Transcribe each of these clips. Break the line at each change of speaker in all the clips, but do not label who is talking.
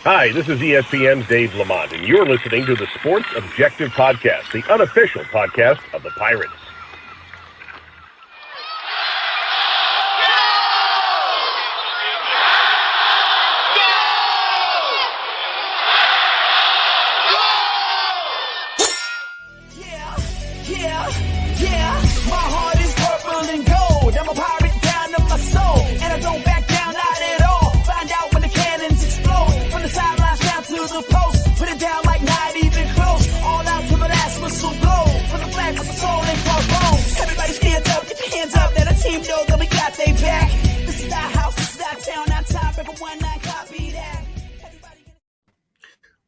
Hi, this is ESPN's Dave Lamont, and you're listening to the Sports Objective Podcast, the unofficial podcast of the Pirates.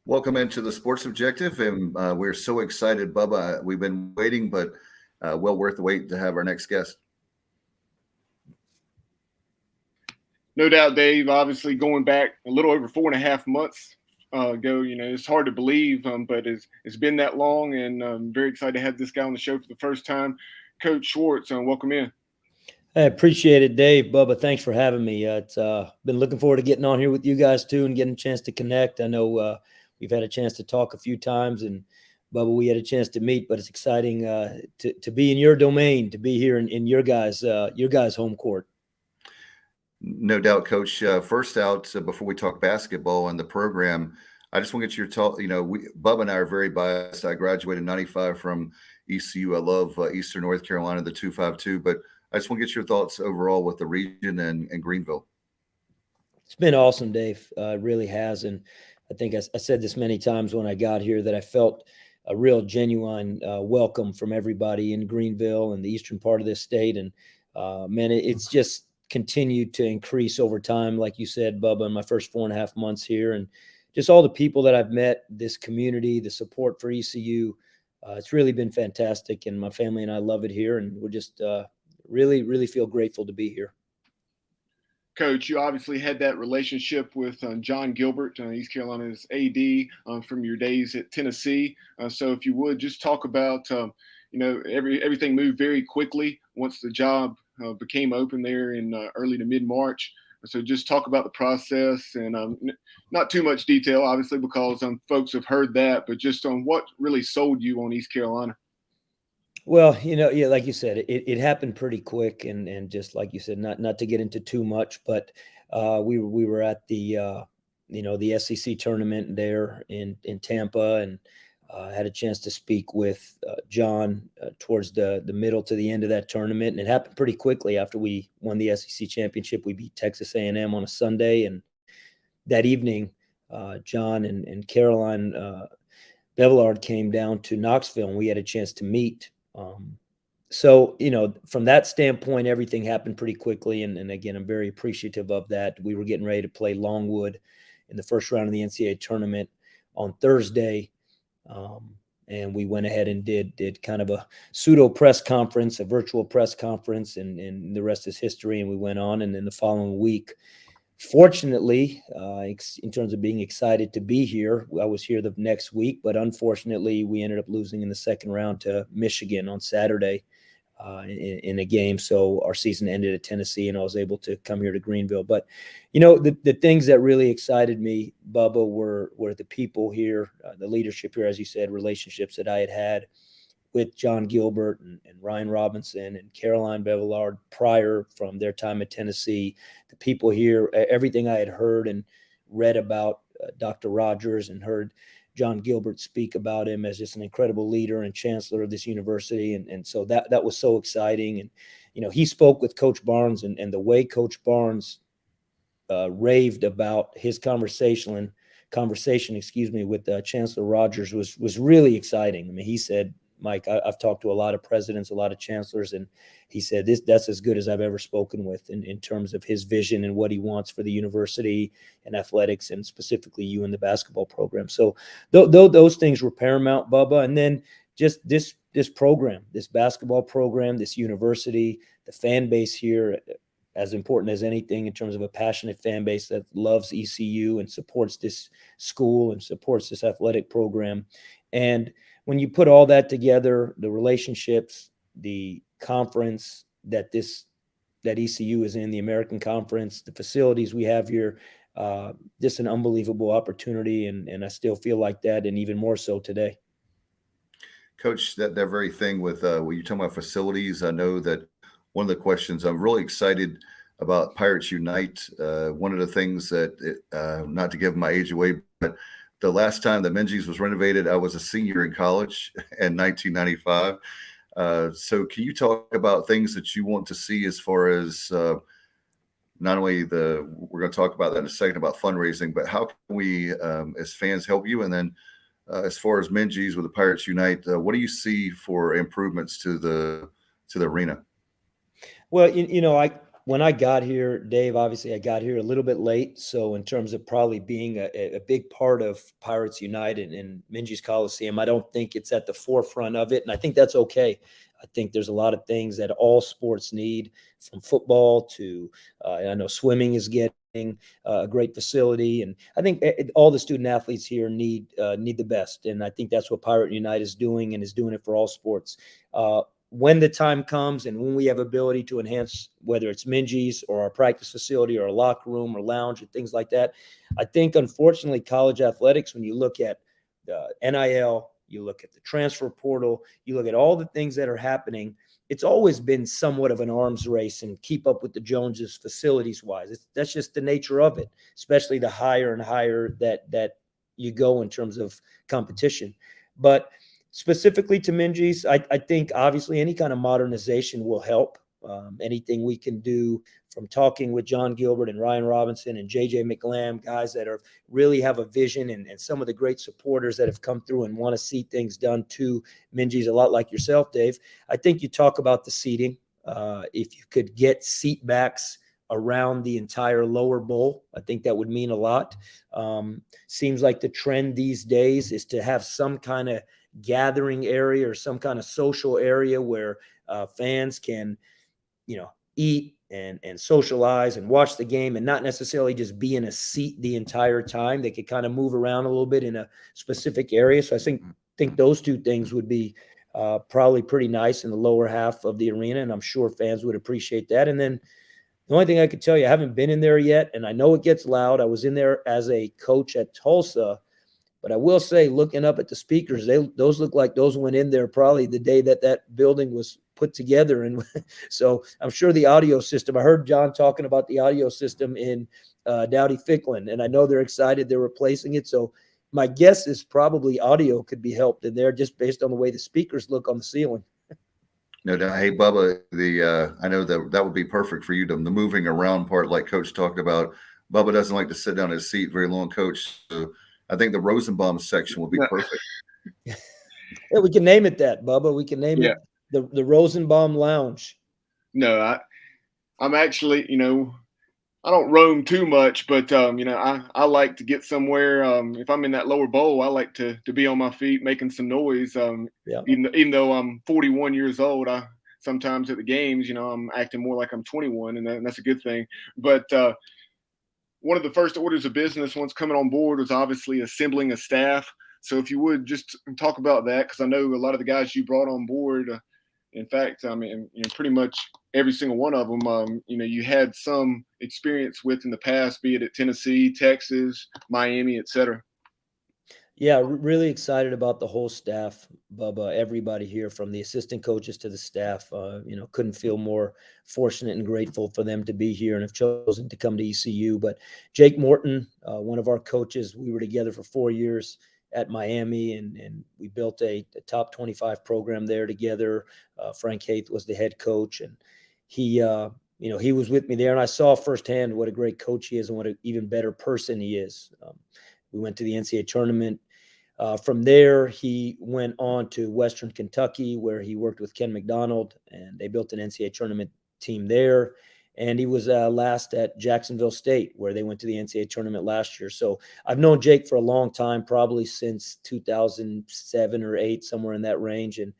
Welcome into the Sports Objective, and we're so excited, Bubba. We've been waiting, but well worth the wait to have our next guest.
No doubt, Dave. Obviously, going back a little over 4.5 months ago, it's hard to believe, but it's been that long, and I'm very excited to have this guy on the show for the first time. Coach Schwartz, welcome in.
I appreciate it, Dave. Bubba, thanks for having me. It's been looking forward to getting on here with you guys, too, and getting a chance to connect. I know we've had a chance to talk a few times, and Bubba, we had a chance to meet, but it's exciting to be in your domain, to be here in your guys' home court.
No doubt, Coach. First out, before we talk basketball and the program, I just want to get your talk. Bubba and I are very biased. I graduated in '95 from ECU. I love Eastern North Carolina, the 252, but I just want to get your thoughts overall with the region and Greenville.
It's been awesome, Dave. It really has. And I think I said this many times when I got here that I felt a real genuine welcome from everybody in Greenville and the eastern part of this state. And man, it's just continued to increase over time. Like you said, Bubba, in my first 4.5 months here, and just all the people that I've met, this community, the support for ECU, it's really been fantastic. And my family and I love it here. And we're just really, really feel grateful to be here.
Coach, you obviously had that relationship with John Gilbert, East Carolina's AD, from your days at Tennessee. So if you would just talk about, everything moved very quickly once the job became open there in early to mid-March. So just talk about the process and not too much detail, obviously, because folks have heard that, but just on what really sold you on East Carolina.
Well, like you said, it happened pretty quick, and just like you said, not to get into too much, but we were at the the SEC tournament there in Tampa, and had a chance to speak with John towards the middle to the end of that tournament, and it happened pretty quickly after we won the SEC championship. We beat Texas A&M on a Sunday, and that evening, John and Caroline Bevillard came down to Knoxville, and we had a chance to meet. So, from that standpoint, everything happened pretty quickly. And again, I'm very appreciative of that. We were getting ready to play Longwood in the first round of the NCAA tournament on Thursday. And we went ahead and did kind of a pseudo press conference, a virtual press conference, and the rest is history. And we went on. And then the following week, fortunately, in terms of being excited to be here, I was here the next week, but unfortunately, we ended up losing in the second round to Michigan on Saturday in a game. So our season ended at Tennessee, and I was able to come here to Greenville. But, the things that really excited me, Bubba, were the people here, the leadership here, as you said, relationships that I had with John Gilbert and Ryan Robinson and Caroline Bevillard prior from their time at Tennessee, the people here, everything I had heard and read about Dr. Rogers and heard John Gilbert speak about him as just an incredible leader and chancellor of this university. And so that was so exciting. And, he spoke with Coach Barnes, and the way Coach Barnes raved about his conversation, with Chancellor Rogers was really exciting. I mean, he said, Mike, I've talked to a lot of presidents, a lot of chancellors, and he said that's as good as I've ever spoken with in terms of his vision and what he wants for the university and athletics, and specifically you and the basketball program. So those things were paramount, Bubba. And then just this program, this basketball program, this university, the fan base here, as important as anything in terms of a passionate fan base that loves ECU and supports this school and supports this athletic program. And when you put all that together, the relationships, the conference that ECU is in, the American Conference, the facilities we have here, just an unbelievable opportunity. And I still feel like that, and even more so today.
Coach, that very thing with when you're talking about facilities, I know that one of the questions I'm really excited about Pirates Unite. One of the things that, not to give my age away, but the last time the Minges was renovated, I was a senior in college in 1995. So can you talk about things that you want to see as far as not only we're going to talk about that in a second about fundraising, but how can we, as fans, help you? And then as far as Minges with the Pirates Unite, what do you see for improvements to the arena?
Well, when I got here, Dave, obviously I got here a little bit late. So in terms of probably being a big part of Pirates United and Minges Coliseum, I don't think it's at the forefront of it. And I think that's okay. I think there's a lot of things that all sports need, from football to, I know swimming is getting a great facility. And I think all the student athletes here need the best. And I think that's what Pirate Unite is doing, and is doing it for all sports. When the time comes and when we have ability to enhance, whether it's Minges or our practice facility or a locker room or lounge and things like that, I think, unfortunately, college athletics, when you look at NIL, you look at the transfer portal, you look at all the things that are happening, it's always been somewhat of an arms race and keep up with the Joneses facilities-wise. That's just the nature of it, especially the higher and higher that you go in terms of competition. But specifically to Minges, I think obviously any kind of modernization will help. Anything we can do, from talking with John Gilbert and Ryan Robinson and JJ McLam, guys that really have a vision, and some of the great supporters that have come through and want to see things done to Minges, a lot like yourself, Dave. I think you talk about the seating. If you could get seat backs around the entire lower bowl, I think that would mean a lot. Seems like the trend these days is to have some kind of gathering area or some kind of social area where fans can, eat and socialize and watch the game, and not necessarily just be in a seat the entire time. They could kind of move around a little bit in a specific area. So I think those two things would be probably pretty nice in the lower half of the arena, and I'm sure fans would appreciate that. And then the only thing I could tell you, I haven't been in there yet, and I know it gets loud. I was in there as a coach at Tulsa, but I will say, looking up at the speakers, those look like those went in there probably the day that building was put together. And so I'm sure the audio system, I heard John talking about the audio system in Dowdy Ficklin, and I know they're excited they're replacing it. So my guess is probably audio could be helped in there just based on the way the speakers look on the ceiling.
No doubt. Hey, Bubba, I know that would be perfect for you, the moving around part like Coach talked about. Bubba doesn't like to sit down in his seat very long, Coach. So I think the Rosenbaum section would be perfect.
Yeah, we can name it that, Bubba. We can name it the Rosenbaum Lounge.
No, I'm actually, I don't roam too much, but I like to get somewhere. If I'm in that lower bowl, I like to be on my feet making some noise. Even though I'm 41 years old, sometimes at the games, I'm acting more like I'm 21, and that's a good thing. But one of the first orders of business once coming on board was obviously assembling a staff. So if you would just talk about that, because I know a lot of the guys you brought on board, in fact, I mean, pretty much every single one of them, you had some experience with in the past, be it at Tennessee, Texas, Miami, et cetera.
Yeah, really excited about the whole staff, Bubba. Everybody here, from the assistant coaches to the staff, couldn't feel more fortunate and grateful for them to be here and have chosen to come to ECU. But Jake Morton, one of our coaches, we were together for 4 years at Miami, and we built a top 25 program there together. Frank Haith was the head coach, and he was with me there, and I saw firsthand what a great coach he is and what an even better person he is. We went to the NCAA tournament. From there, he went on to Western Kentucky, where he worked with Ken McDonald, and they built an NCAA tournament team there. And he was last at Jacksonville State, where they went to the NCAA tournament last year. So I've known Jake for a long time, probably since 2007 or 8, somewhere in that range. And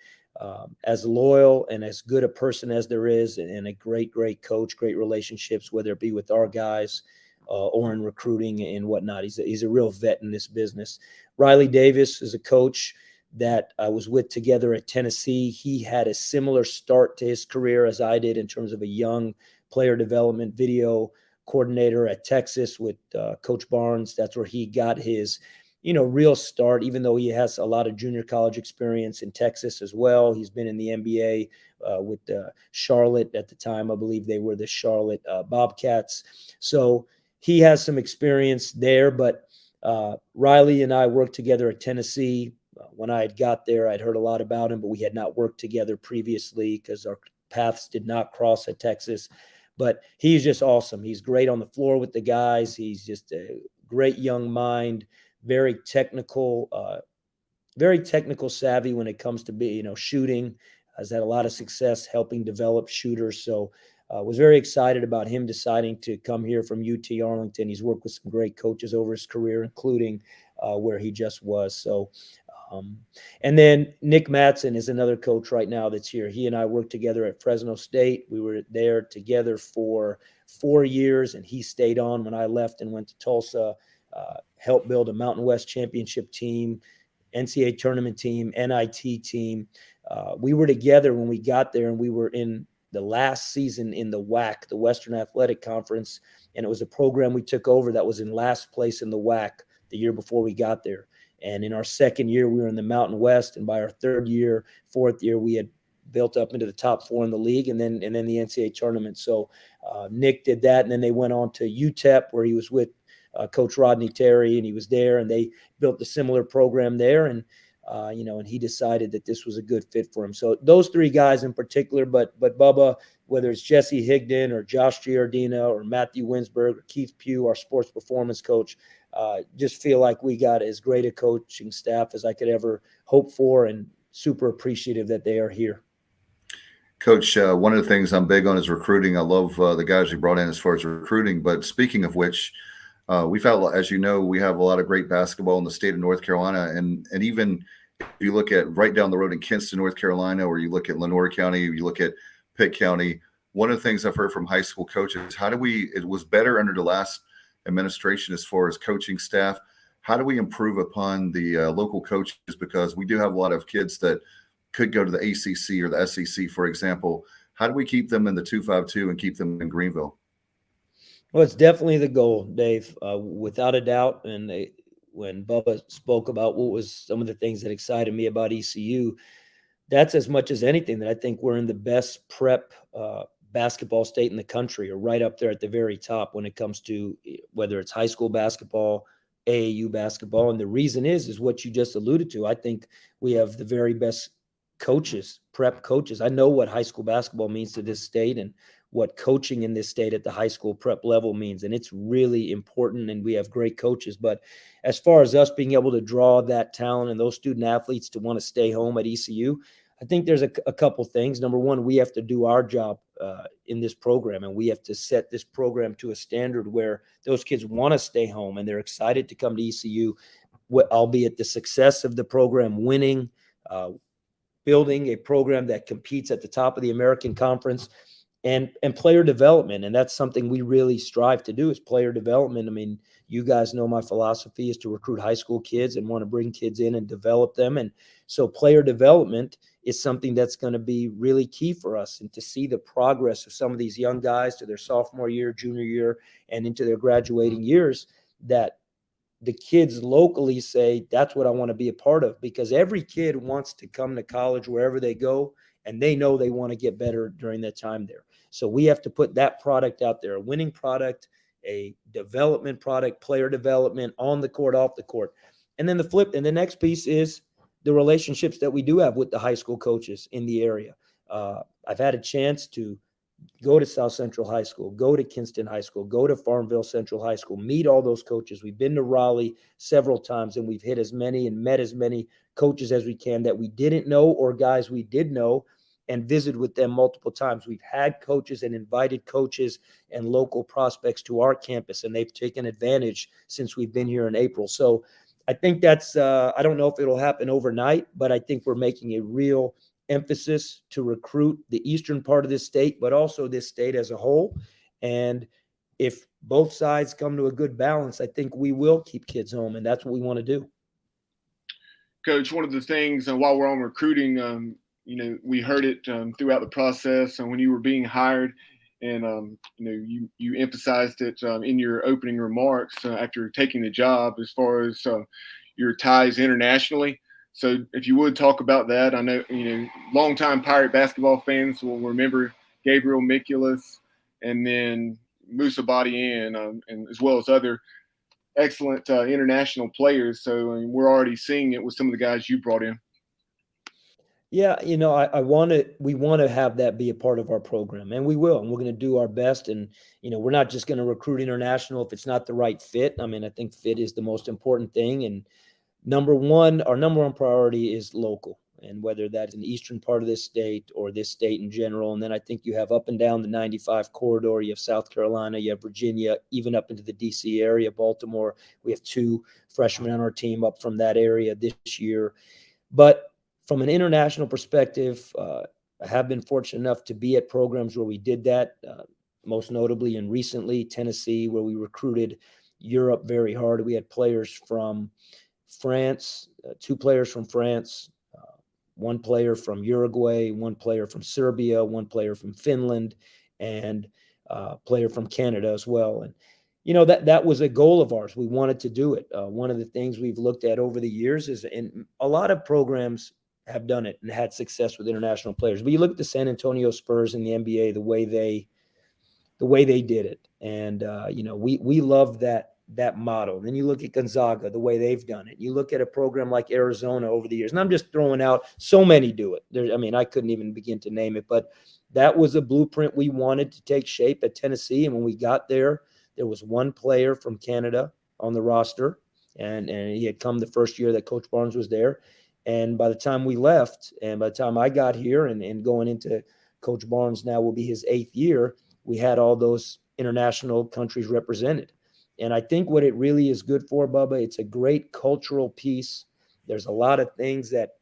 as loyal and as good a person as there is, and a great, great coach, great relationships, whether it be with our guys or in recruiting and whatnot. He's a real vet in this business. Riley Davis is a coach that I was with together at Tennessee. He had a similar start to his career as I did in terms of a young player development video coordinator at Texas with Coach Barnes. That's where he got his, real start, even though he has a lot of junior college experience in Texas as well. He's been in the NBA with Charlotte at the time. I believe they were the Charlotte Bobcats. So he has some experience there, but Riley and I worked together at Tennessee. When I had got there, I'd heard a lot about him, but we had not worked together previously because our paths did not cross at Texas. But he's just awesome. He's great on the floor with the guys. He's just a great young mind, very technical savvy when it comes to shooting. Has had a lot of success helping develop shooters. So was very excited about him deciding to come here from UT Arlington. He's worked with some great coaches over his career, including where he just was. So, and then Nick Matson is another coach right now that's here. He and I worked together at Fresno State. We were there together for 4 years, and he stayed on when I left and went to Tulsa, helped build a Mountain West championship team, NCAA tournament team, NIT team. We were together when we got there, and we were in the last season in the WAC, the Western Athletic Conference, and it was a program we took over that was in last place in the WAC the year before we got there. And in our second year, we were in the Mountain West, and by our third year, fourth year, we had built up into the top 4 in the league, and then the NCAA tournament. So Nick did that, and then they went on to UTEP, where he was with Coach Rodney Terry, and he was there, and they built a similar program there, and and he decided that this was a good fit for him. So those 3 guys in particular, but Bubba, whether it's Jesse Higdon or Josh Giardina or Matthew Winsberg or Keith Pugh, our sports performance coach, just feel like we got as great a coaching staff as I could ever hope for, and super appreciative that they are here.
Coach, one of the things I'm big on is recruiting. I love the guys you brought in as far as recruiting. But speaking of which, we've had, as you know, we have a lot of great basketball in the state of North Carolina. And even if you look at right down the road in Kinston, North Carolina, or you look at Lenoir County, you look at Pitt County, one of the things I've heard from high school coaches, it was better under the last administration as far as coaching staff. How do we improve upon the local coaches? Because we do have a lot of kids that could go to the ACC or the SEC, for example. How do we keep them in the 252 and keep them in Greenville?
Well, it's definitely the goal, Dave, without a doubt. And when Bubba spoke about what was some of the things that excited me about ECU, that's as much as anything that I think we're in the best prep basketball state in the country, or right up there at the very top when it comes to whether it's high school basketball, AAU basketball. And the reason is what you just alluded to. I think we have the very best coaches, prep coaches. I know what high school basketball means to this state and what coaching in this state at the high school prep level means. And it's really important, and we have great coaches. But as far as us being able to draw that talent and those student athletes to want to stay home at ECU, I think there's a couple things. Number one, we have to do our job in this program, and we have to set this program to a standard where those kids want to stay home and they're excited to come to ECU, albeit the success of the program winning, building a program that competes at the top of the American Conference, and player development. And that's something we really strive to do, is player development. I mean, you guys know my philosophy is to recruit high school kids and want to bring kids in and develop them. And so player development is something that's going to be really key for us, and to see the progress of some of these young guys to their sophomore year, junior year, and into their graduating years, that the kids locally say, that's what I want to be a part of, because every kid wants to come to college wherever they go, and they know they want to get better during that time there. So we have to put that product out there, a winning product, a development product, player development on the court, off the court. And then the next piece is the relationships that we do have with the high school coaches in the area. I've had a chance to go to South Central High School, go to Kinston High School, go to Farmville Central High School, meet all those coaches. We've been to Raleigh several times, and we've hit as many and met as many coaches as we can that we didn't know, or guys we did know, and visited with them multiple times. We've had coaches and invited coaches and local prospects to our campus, and they've taken advantage since we've been here in April. So I think that's, I don't know if it'll happen overnight, but I think we're making a real emphasis to recruit the eastern part of this state, but also this state as a whole. And if both sides come to a good balance, I think we will keep kids home, and that's what we want to do.
Coach, one of the things, while we're on recruiting, we heard it throughout the process, and when you were being hired, And you emphasized it in your opening remarks after taking the job, as far as your ties internationally. So if you would talk about that. I know longtime Pirate basketball fans will remember Gabriel Mikulus, and then Musa Badian, and as well as other excellent international players. So we're already seeing it with some of the guys you brought in.
Yeah, we want to have that be a part of our program, and we will, and we're going to do our best. And, we're not just going to recruit international if it's not the right fit. I mean, I think fit is the most important thing. And our number one priority is local, and whether that's in the eastern part of this state or this state in general. And then I think you have up and down the 95 corridor, you have South Carolina, you have Virginia, even up into the DC area, Baltimore. We have 2 freshmen on our team up from that area this year. But from an international perspective, I have been fortunate enough to be at programs where we did that, most notably and recently Tennessee, where we recruited Europe very hard. We had players from France, 2 players from France, 1 player from Uruguay, 1 player from Serbia, 1 player from Finland, and a player from Canada as well. And that was a goal of ours. We wanted to do it. One of the things we've looked at over the years is, and a lot of programs have done it and had success with international players. But you look at the San Antonio Spurs in the NBA, the way they did it, and we love that model. And then you look at Gonzaga, the way they've done it. You look at a program like Arizona over the years, and I'm just throwing out, so many do it. I couldn't even begin to name it, but that was a blueprint we wanted to take shape at Tennessee. And when we got there was 1 player from Canada on the roster, and he had come the first year that Coach Barnes was there. And by the time we left, and by the time I got here and going into Coach Barnes now will be his 8th year, we had all those international countries represented. And I think what it really is good for, Bubba, it's a great cultural piece. There's a lot of things that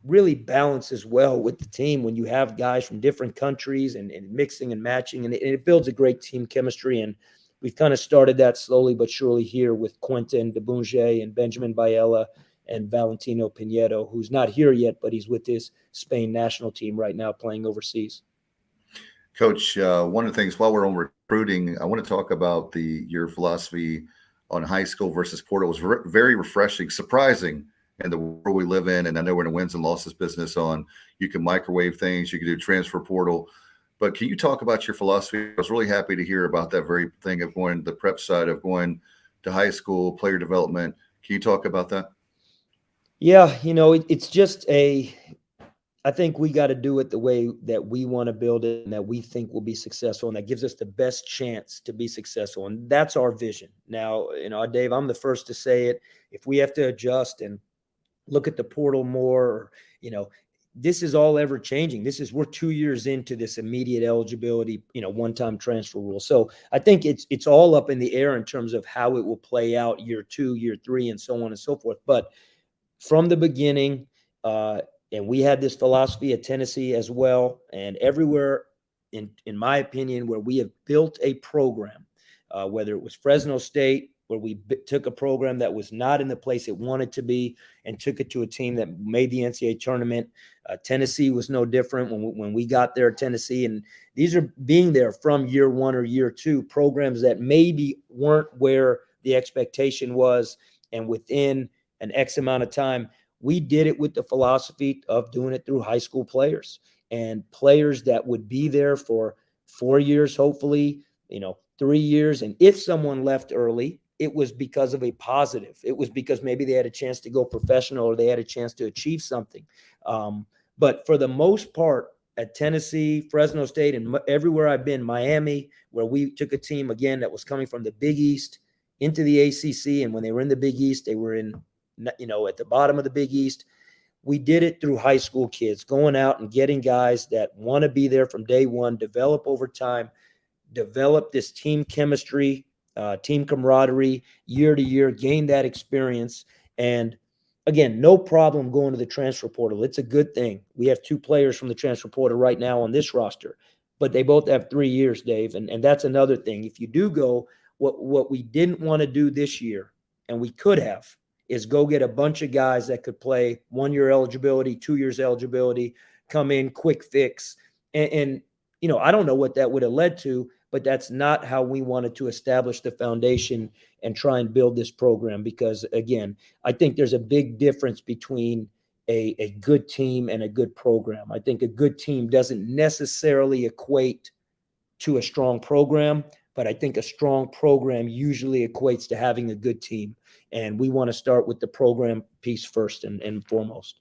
really balances well with the team when you have guys from different countries and mixing and matching, and it builds a great team chemistry. And we've kind of started that slowly but surely here with Quentin DeBunge and Benjamin Biella and Valentino Pinedo, who's not here yet, but he's with his Spain national team right now playing overseas.
Coach, one of the things while we're on recruiting, I want to talk about your philosophy on high school versus portal. It was very refreshing, surprising in the world we live in. And I know we're in a wins and losses business on you can microwave things, you can do transfer portal. But can you talk about your philosophy? I was really happy to hear about that very thing of going the prep side of going to high school, player development. Can you talk about that?
Yeah, it's just I think we got to do it the way that we want to build it and that we think will be successful, and that gives us the best chance to be successful. And that's our vision. Now, Dave, I'm the first to say it. If we have to adjust and look at the portal more, this is all ever changing. We're 2 years into this immediate eligibility, one-time transfer rule. So I think it's all up in the air in terms of how it will play out year 2, year 3, and so on and so forth. But from the beginning, and we had this philosophy at Tennessee as well, and everywhere, in my opinion, where we have built a program, whether it was Fresno State, where we took a program that was not in the place it wanted to be and took it to a team that made the NCAA tournament. Tennessee was no different when we got there at Tennessee. And these are being there from year 1 or year 2, programs that maybe weren't where the expectation was, and within an X amount of time, we did it with the philosophy of doing it through high school players and players that would be there for 4 years, hopefully, 3 years. And if someone left early, it was because of a positive. It was because maybe they had a chance to go professional or they had a chance to achieve something. But for the most part, at Tennessee, Fresno State, and everywhere I've been, Miami, where we took a team, again, that was coming from the Big East into the ACC. And when they were in the Big East, they were in at the bottom of the Big East. We did it through high school kids, going out and getting guys that want to be there from day one, develop over time, develop this team chemistry, team camaraderie year to year, gain that experience. And again, no problem going to the transfer portal. It's a good thing. We have 2 players from the transfer portal right now on this roster, but they both have 3 years, Dave. And that's another thing. If you do go, what we didn't want to do this year, and we could have, is go get a bunch of guys that could play 1 year eligibility, 2 years eligibility, come in, quick fix. And I don't know what that would have led to, but that's not how we wanted to establish the foundation and try and build this program. Because again, I think there's a big difference between a good team and a good program. I think a good team doesn't necessarily equate to a strong program, but I think a strong program usually equates to having a good team. And we want to start with the program piece first and foremost.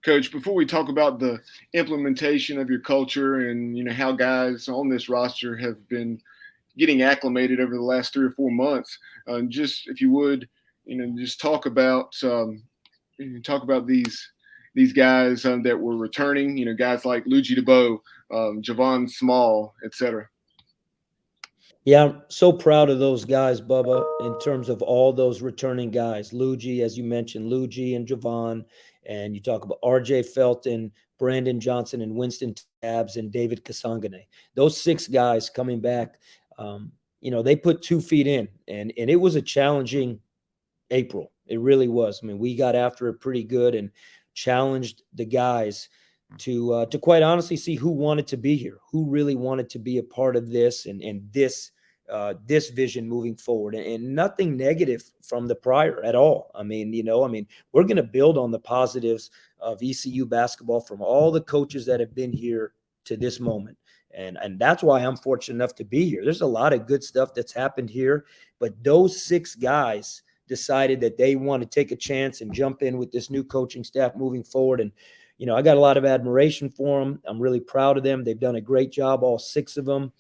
Coach, before we talk about the implementation of your culture and how guys on this roster have been getting acclimated over the last 3 or 4 months, just if you would, just talk about these guys that were returning. Guys like Luigi DeBow, Javon Small, etc.
Yeah, I'm so proud of those guys, Bubba, in terms of all those returning guys. Luigi, as you mentioned, Luigi and Javon, and you talk about RJ Felton, Brandon Johnson, and Winston Tabbs, and David Kasangane. Those 6 guys coming back, they put 2 feet in, and it was a challenging April. It really was. I mean, we got after it pretty good and challenged the guys to quite honestly see who wanted to be here, who really wanted to be a part of this and this vision moving forward, and nothing negative from the prior at all. I mean, we're going to build on the positives of ECU basketball from all the coaches that have been here to this moment. And that's why I'm fortunate enough to be here. There's a lot of good stuff that's happened here, but those 6 guys decided that they want to take a chance and jump in with this new coaching staff moving forward. And, I got a lot of admiration for them. I'm really proud of them. They've done a great job, all 6 of them.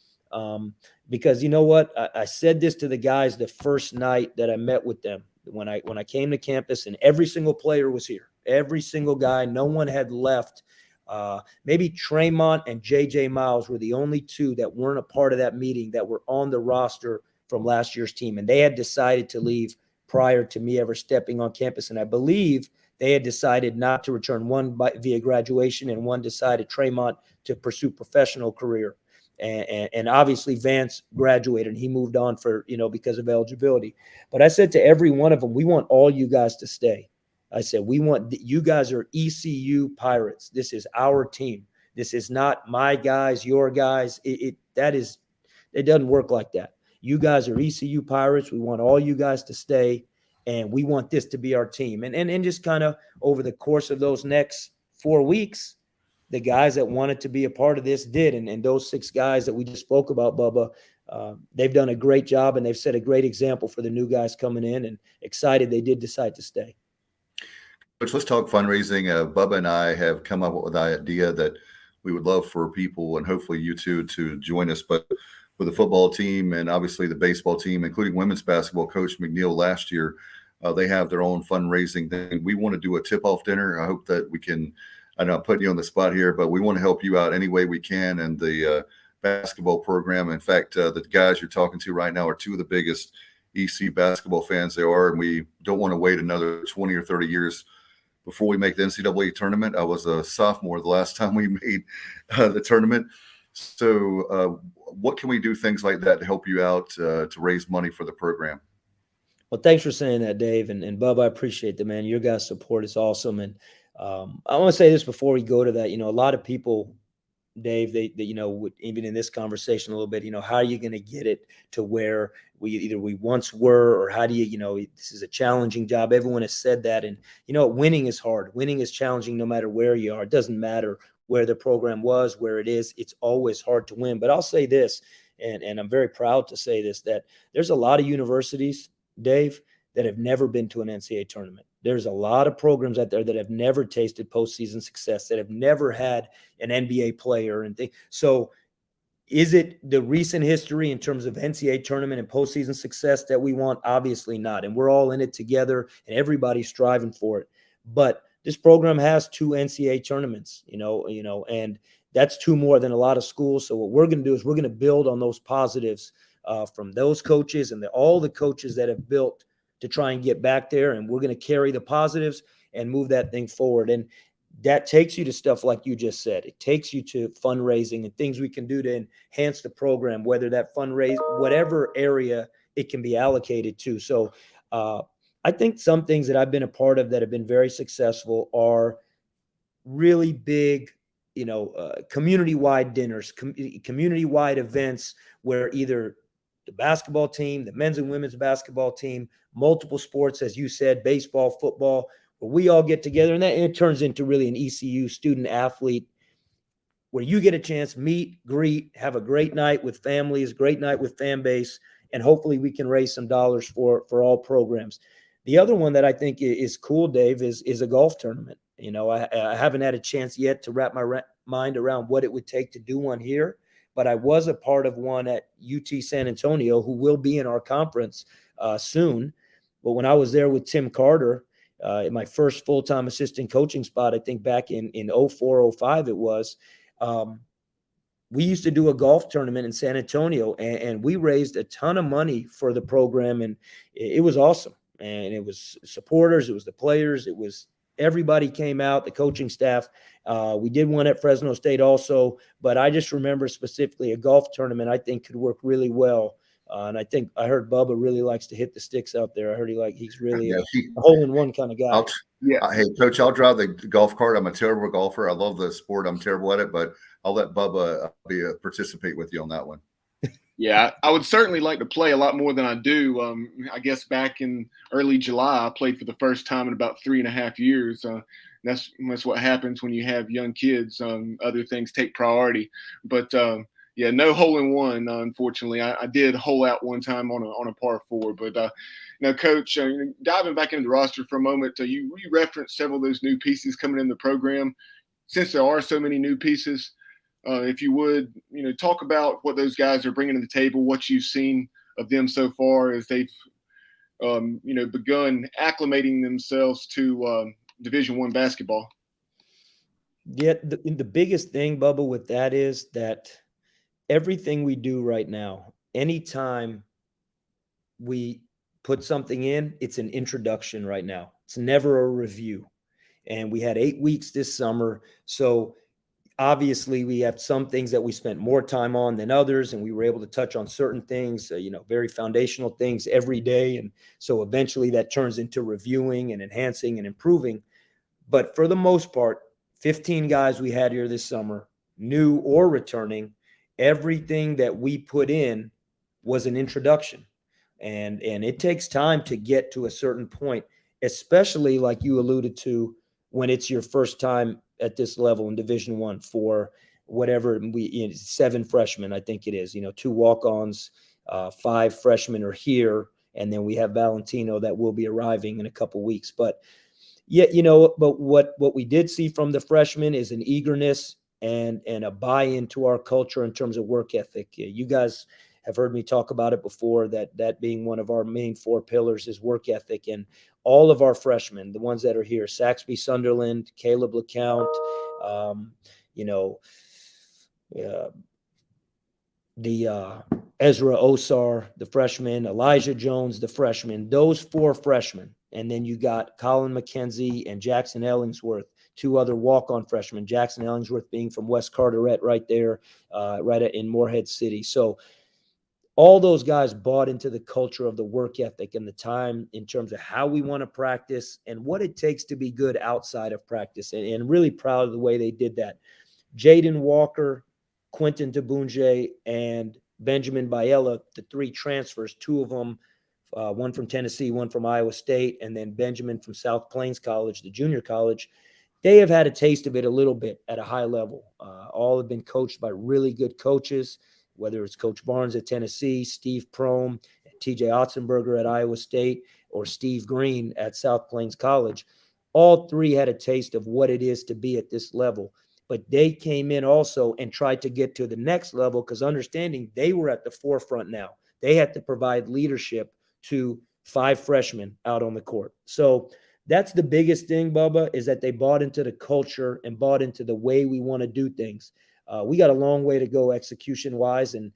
Because you know what? I said this to the guys the first night that I met with them when I came to campus, and every single player was here. Every single guy. No one had left. Maybe Tremont and JJ Miles were the only 2 that weren't a part of that meeting that were on the roster from last year's team. And they had decided to leave prior to me ever stepping on campus. And I believe they had decided not to return, one via graduation and one decided, Tremont, to pursue professional career. And obviously Vance graduated and he moved on because of eligibility. But I said to every one of them, we want all you guys to stay. I said, you guys are ECU Pirates. This is our team. This is not my guys, your guys. It doesn't work like that. You guys are ECU Pirates. We want all you guys to stay, and we want this to be our team. And just kind of over the course of those next 4 weeks, the guys that wanted to be a part of this did. And those 6 guys that we just spoke about, Bubba, they've done a great job, and they've set a great example for the new guys coming in, and excited they did decide to stay.
Coach, let's talk fundraising. Bubba and I have come up with the idea that we would love for people, and hopefully you two, to join us. But for the football team and obviously the baseball team, including women's basketball, Coach McNeil last year, they have their own fundraising thing. We want to do a tip-off dinner. I hope that we can. I know I'm putting you on the spot here, but we want to help you out any way we can in the basketball program. In fact, the guys you're talking to right now are 2 of the biggest ECU basketball fans there are, and we don't want to wait another 20 or 30 years before we make the NCAA tournament. I was a sophomore the last time we made the tournament. So what can we do, things like that, to help you out to raise money for the program?
Well, thanks for saying that, Dave. And Bub, I appreciate that, man. Your guys' support is awesome. And I want to say this before we go to that. A lot of people, Dave, they even in this conversation a little bit, how are you going to get it to where we once were, or how do you, this is a challenging job. Everyone has said that. And, winning is hard. Winning is challenging no matter where you are. It doesn't matter where the program was, where it is. It's always hard to win. But I'll say this, and I'm very proud to say this, that there's a lot of universities, Dave, that have never been to an NCAA tournament. There's a lot of programs out there that have never tasted postseason success, that have never had an NBA player and things. So is it the recent history in terms of NCAA tournament and postseason success that we want? Obviously not. And we're all in it together, and everybody's striving for it. But this program has 2 NCAA tournaments, and that's 2 more than a lot of schools. So what we're going to do is we're going to build on those positives from those coaches and all the coaches that have built to try and get back there. And we're going to carry the positives and move that thing forward. And that takes you to stuff like you just said. It takes you to fundraising and things we can do to enhance the program, whether that fundraise, whatever area it can be allocated to. So I think some things that I've been a part of that have been very successful are really big community-wide dinners, community-wide events where either the basketball team, the men's and women's basketball team, multiple sports, as you said, baseball, football, where we all get together, and it turns into really an ECU student athlete where you get a chance, meet, greet, have a great night with families, great night with fan base, and hopefully we can raise some dollars for all programs. The other one that I think is cool, Dave, is a golf tournament. I haven't had a chance yet to wrap my mind around what it would take to do one here, but I was a part of one at UT San Antonio, who will be in our conference soon. But when I was there with Tim Carter, in my first full-time assistant coaching spot, I think back in 04, 05 it was, we used to do a golf tournament in San Antonio, and we raised a ton of money for the program, and it was awesome. And it was supporters, it was the players, it was everybody came out, the coaching staff. We did one at Fresno State also, but I just remember specifically a golf tournament I think could work really well. And I think I heard Bubba really likes to hit the sticks out there. I heard he's really a hole-in-one kind of guy.
Hey, Coach, I'll drive the golf cart. I'm a terrible golfer. I love the sport. I'm terrible at it, but I'll let Bubba participate with you on that one.
Yeah, I would certainly like to play a lot more than I do. I guess back in early July, I played for the first time in about 3.5 years. That's what happens when you have young kids. Other things take priority. But yeah, no hole in one. Unfortunately, I did hole out one time on a par 4. But now, Coach, diving back into the roster for a moment, you referenced several of those new pieces coming in the program. Since there are so many new pieces, if you would, talk about what those guys are bringing to the table, what you've seen of them so far as they've, begun acclimating themselves to Division I basketball.
Yeah, the biggest thing, Bubba, with that is that everything we do right now, anytime we put something in, it's an introduction right now. It's never a review. And we had 8 weeks this summer. So obviously we have some things that we spent more time on than others, and we were able to touch on certain things, very foundational things every day. And so eventually that turns into reviewing and enhancing and improving. But for the most part, 15 guys we had here this summer, new or returning, everything that we put in was an introduction. And it takes time to get to a certain point, especially like you alluded to, when it's your first time at this level in Division I for whatever 7 freshmen, I think it is, 2 walk-ons, 5 freshmen are here. And then we have Valentino that will be arriving in a couple weeks. But yeah, but what we did see from the freshmen is an eagerness and a buy-in to our culture in terms of work ethic. You guys have heard me talk about it before, that being one of our main 4 pillars is work ethic. And all of our freshmen, the ones that are here, Saxby Sunderland, Caleb LeCount, Ezra Osar, the freshman, Elijah Jones, the freshman, those 4 freshmen. And then you got Colin McKenzie and Jackson Ellingsworth, 2 other walk-on freshmen, Jackson Ellingsworth being from West Carteret right there, in Morehead City. So all those guys bought into the culture of the work ethic and the time in terms of how we want to practice and what it takes to be good outside of practice. And really proud of the way they did that. Jaden Walker, Quentin Tabunje, and Benjamin Biella, the 3 transfers, 2 of them, one from Tennessee, one from Iowa State, and then Benjamin from South Plains College, the junior college. They have had a taste of it a little bit at a high level. All have been coached by really good coaches, whether it's Coach Barnes at Tennessee, Steve Prohm, TJ Otzenberger at Iowa State, or Steve Green at South Plains College. All 3 had a taste of what it is to be at this level. But they came in also and tried to get to the next level because understanding they were at the forefront now. They had to provide leadership to 5 freshmen out on the court. So that's the biggest thing, Bubba, is that they bought into the culture and bought into the way we want to do things. We got a long way to go execution-wise, and,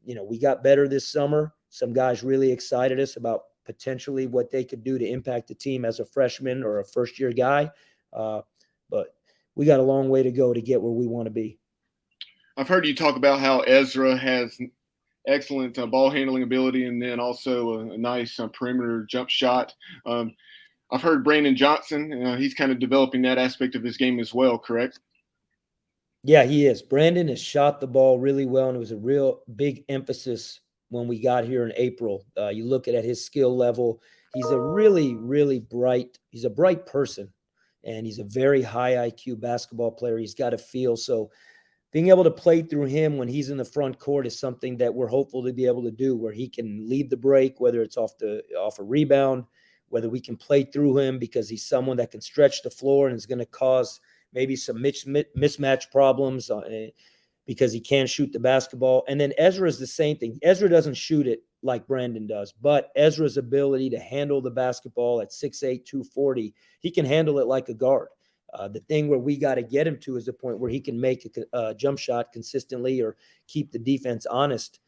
we got better this summer. Some guys really excited us about potentially what they could do to impact the team as a freshman or a first-year guy. But we got a long way to go to get where we want to be.
I've heard you talk about how Ezra has excellent ball handling ability and then also a nice perimeter jump shot. I've heard Brandon Johnson, he's kind of developing that aspect of his game as well, correct?
Yeah, he is. Brandon has shot the ball really well, and it was a real big emphasis when we got here in April. You look at his skill level. He's a really, really bright. He's a bright person, and he's a very high IQ basketball player. He's got a feel. So being able to play through him when he's in the front court is something that we're hopeful to be able to do, where he can lead the break, whether it's off a rebound, whether we can play through him because he's someone that can stretch the floor and is going to cause maybe some mismatch problems because he can't shoot the basketball. And then Ezra is the same thing. Ezra doesn't shoot it like Brandon does, but Ezra's ability to handle the basketball at 6'8", 240, he can handle it like a guard. The thing where we got to get him to is the point where he can make a jump shot consistently or keep the defense honest,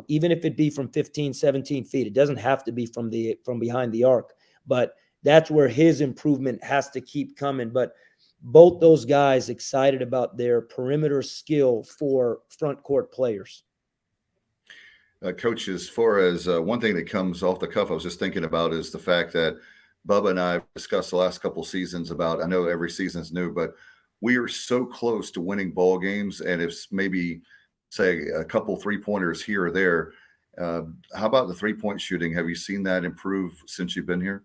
even if it be from 15, 17 feet. It doesn't have to be from behind the arc, but that's where his improvement has to keep coming. But both those guys excited about their perimeter skill for front court players.
Coach, as far as one thing that comes off the cuff, I was just thinking about is the fact that Bubba and I have discussed the last couple of seasons about, I know every season's new, but we are so close to winning ball games. And if maybe, say, a couple 3-pointers here or there, how about the 3-point shooting? Have you seen that improve since you've been here?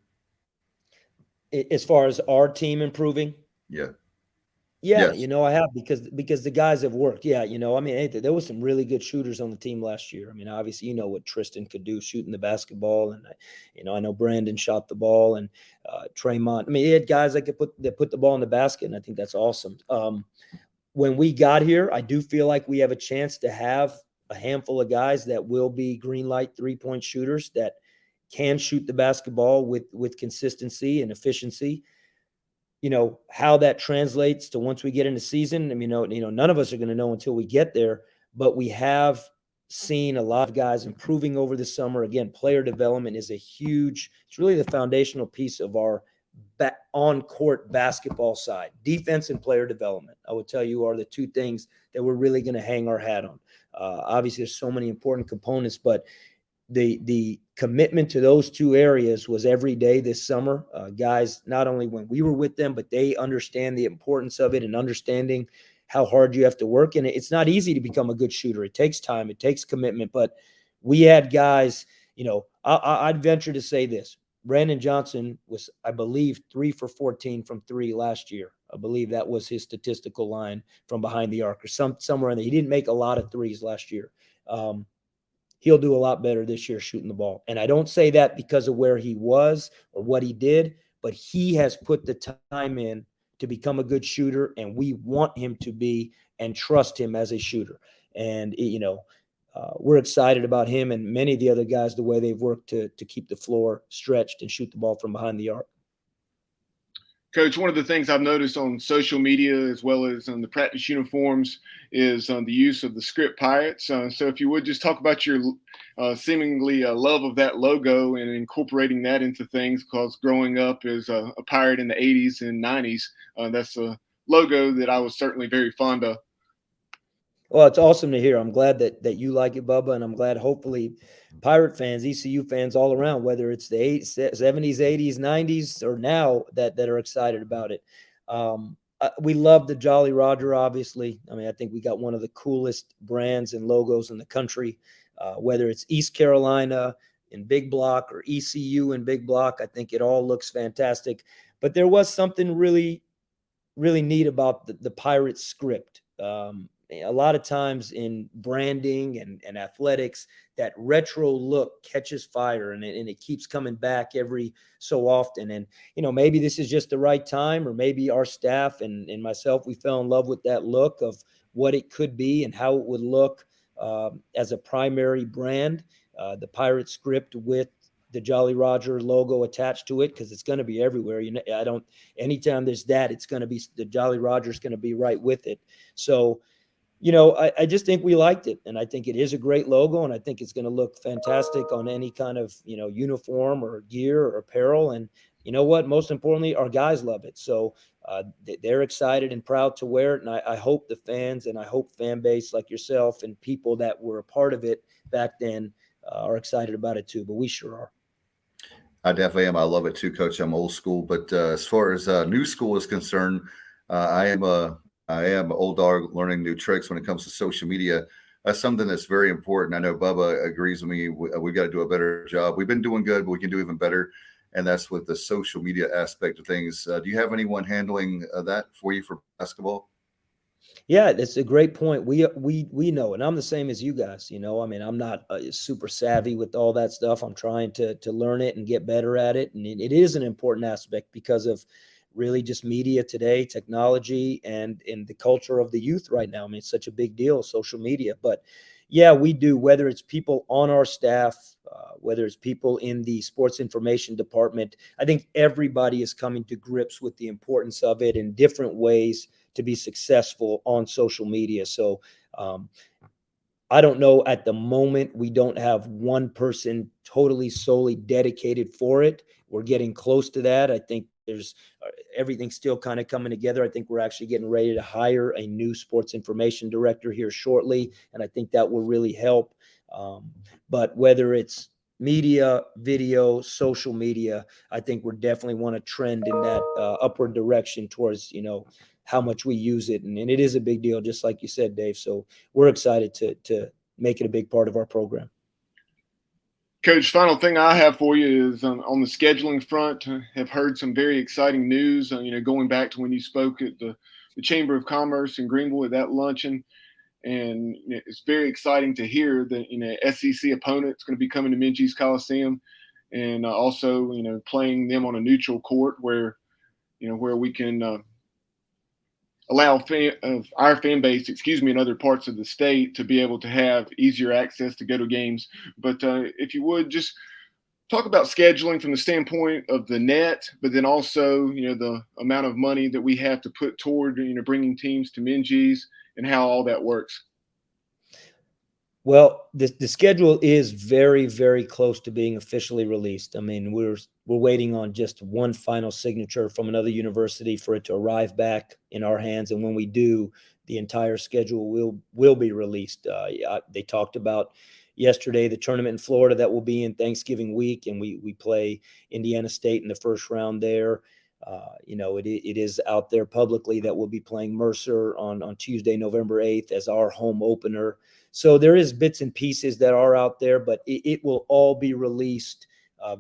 As far as our team improving?
Yeah.
Yeah,
Yes.
I have because the guys have worked. Yeah, I mean, hey, there was some really good shooters on the team last year. I mean, obviously, what Tristan could do shooting the basketball, and I know Brandon shot the ball, and Tremont. I mean, he had guys that put the ball in the basket, and I think that's awesome. When we got here, I do feel like we have a chance to have a handful of guys that will be green light 3-point shooters that can shoot the basketball with consistency and efficiency. How that translates to once we get into season. I mean, none of us are going to know until we get there, but we have seen a lot of guys improving over the summer. Again, player development is it's really the foundational piece of our on-court basketball side. Defense and player development, I would tell you, are the two things that we're really going to hang our hat on. Obviously, there's so many important components, but the commitment to those two areas was every day this summer. Guys, not only when we were with them, but they understand the importance of it and understanding how hard you have to work. And it's not easy to become a good shooter. It takes time. It takes commitment. But we had guys, I'd venture to say this. Brandon Johnson was, I believe, 3 for 14 from 3 last year. I believe that was his statistical line from behind the arc or somewhere in there. He didn't make a lot of threes last year. He'll do a lot better this year shooting the ball. And I don't say that because of where he was or what he did, but he has put the time in to become a good shooter, and we want him to be and trust him as a shooter. And, we're excited about him and many of the other guys, the way they've worked to keep the floor stretched and shoot the ball from behind the arc.
Coach, one of the things I've noticed on social media as well as on the practice uniforms is the use of the script Pirates. So if you would just talk about your seemingly love of that logo and incorporating that into things, because growing up as a Pirate in the 80s and 90s, that's a logo that I was certainly very fond of.
Well, it's awesome to hear. I'm glad that you like it, Bubba, and I'm glad hopefully Pirate fans, ECU fans all around, whether it's the 70s, 80s, 90s, or now that are excited about it. We love the Jolly Roger, obviously. I mean, I think we got one of the coolest brands and logos in the country, whether it's East Carolina in big block or ECU in big block. I think it all looks fantastic. But there was something really, really neat about the Pirate script. A lot of times in branding and athletics, that retro look catches fire and it keeps coming back every so often. And, maybe this is just the right time, or maybe our staff and myself, we fell in love with that look of what it could be and how it would look as a primary brand, the Pirate script with the Jolly Roger logo attached to it, because it's going to be everywhere. Anytime there's that, it's going to be the Jolly Roger is going to be right with it. So, I just think we liked it, and I think it is a great logo, and I think it's going to look fantastic on any kind of, uniform or gear or apparel. And you know what? Most importantly, our guys love it. So they're excited and proud to wear it. And I hope the fans and I hope fan base like yourself and people that were a part of it back then are excited about it too. But we sure are.
I definitely am. I love it too, Coach. I'm old school. But as far as new school is concerned, I am a I am an old dog learning new tricks when it comes to social media. That's something that's very important. I know Bubba agrees with me. We've got to do a better job. We've been doing good, but we can do even better. And that's with the social media aspect of things. Do you have anyone handling that for you for basketball?
Yeah, that's a great point. We know, and I'm the same as you guys. I mean, I'm not super savvy with all that stuff. I'm trying to learn it and get better at it, and it is an important aspect because of really just media today, technology, and in the culture of the youth right now. I mean, it's such a big deal, social media. But yeah, we do. Whether it's people on our staff, whether it's people in the sports information department, I think everybody is coming to grips with the importance of it in different ways to be successful on social media. So I don't know, at the moment, we don't have one person totally solely dedicated for it. We're getting close to that. I think there's everything's still kind of coming together. I think we're actually getting ready to hire a new sports information director here shortly, and I think that will really help. But whether it's media, video, social media, I think we're definitely want to trend in that upward direction towards, how much we use it. And it is a big deal, just like you said, Dave. So we're excited to make it a big part of our program.
Coach, final thing I have for you is on the scheduling front. Have heard some very exciting news. Going back to when you spoke at the Chamber of Commerce in Greenville at that luncheon, and it's very exciting to hear that SEC opponent's going to be coming to Minges Coliseum, and also playing them on a neutral court where we can allow our fan base, in other parts of the state to be able to have easier access to go to games. But if you would just talk about scheduling from the standpoint of the net, but then also, the amount of money that we have to put toward, bringing teams to Minges and how all that works.
Well, the schedule is very, very close to being officially released. I mean, we're waiting on just one final signature from another university for it to arrive back in our hands, and when we do, the entire schedule will be released. They talked about yesterday the tournament in Florida that will be in Thanksgiving week, and we play Indiana State in the first round there. It is out there publicly that we'll be playing Mercer on Tuesday, November 8th as our home opener. So there is bits and pieces that are out there, but it will all be released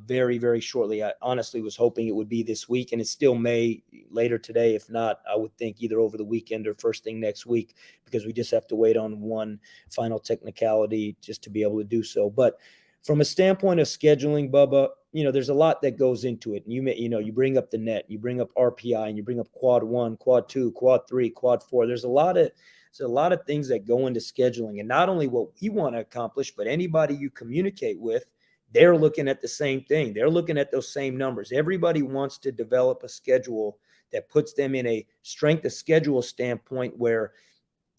very, very shortly. I honestly was hoping it would be this week, and it still may later today. If not, I would think either over the weekend or first thing next week, because we just have to wait on one final technicality just to be able to do so. But from a standpoint of scheduling, Bubba, there's a lot that goes into it. And you bring up the net, you bring up RPI, and you bring up quad 1, quad 2, quad 3, quad 4. There's a lot of things that go into scheduling, and not only what we want to accomplish, but anybody you communicate with, they're looking at the same thing. They're looking at those same numbers. Everybody wants to develop a schedule that puts them in a strength of schedule standpoint where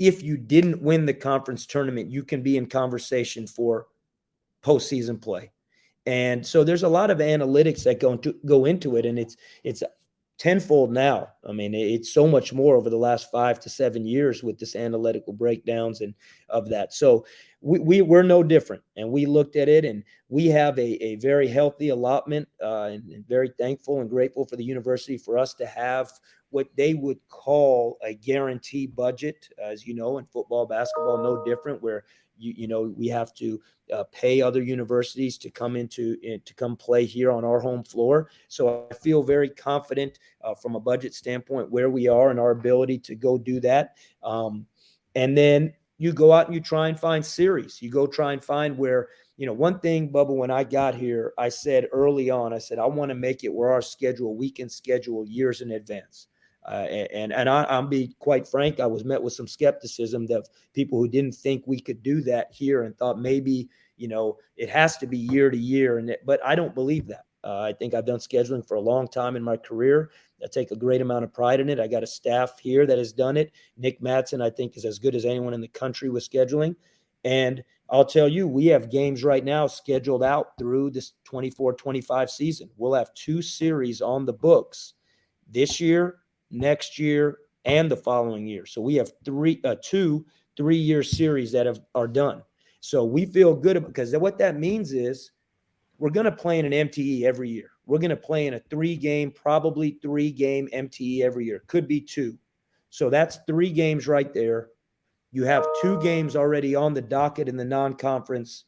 if you didn't win the conference tournament, you can be in conversation for postseason play. And so there's a lot of analytics that go into it, and it's tenfold now. I mean, it's so much more over the last 5 to 7 years with this analytical breakdowns and of that. So we're no different, and we looked at it, and we have a very healthy allotment, and very thankful and grateful for the university for us to have what they would call a guarantee budget, as you know, in football, basketball, no different, where we have to pay other universities to come play here on our home floor. So I feel very confident from a budget standpoint where we are and our ability to go do that. And then you go out and you try and find series. You go try and find where, one thing, Bubba, when I got here, I said early on, I want to make it where our schedule, we can schedule years in advance. And I'll be quite frank, I was met with some skepticism of people who didn't think we could do that here and thought maybe, it has to be year to year. But I don't believe that. I think I've done scheduling for a long time in my career. I take a great amount of pride in it. I got a staff here that has done it. Nick Matson, I think, is as good as anyone in the country with scheduling. And I'll tell you, we have games right now scheduled out through this 24-25 season. We'll have 2 series on the books this year, next year, and the following year. So we have 2 3-year series that are done. So we feel good about, because what that means is we're going to play in an MTE every year. We're going to play in a 3-game MTE every year. Could be 2. So that's 3 games right there. You have 2 games already on the docket in the non-conference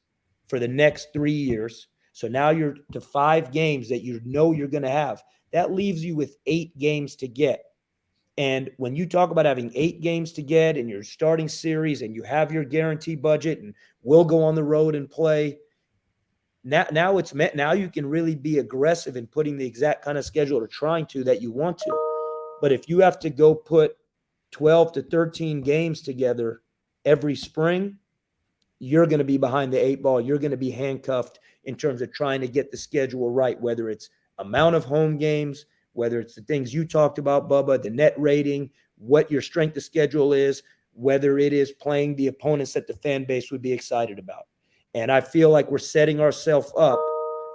for the next 3 years. So now you're to 5 games that you know you're going to have. That leaves you with 8 games to get. And when you talk about having 8 games to get in your starting series and you have your guarantee budget and will go on the road and play, now it's met. Now you can really be aggressive in putting the exact kind of schedule or trying to that you want to. But if you have to go put 12 to 13 games together every spring, you're going to be behind the 8 ball. You're going to be handcuffed in terms of trying to get the schedule right, whether it's amount of home games, whether it's the things you talked about, Bubba, the net rating, what your strength of schedule is, whether it is playing the opponents that the fan base would be excited about. And I feel like we're setting ourselves up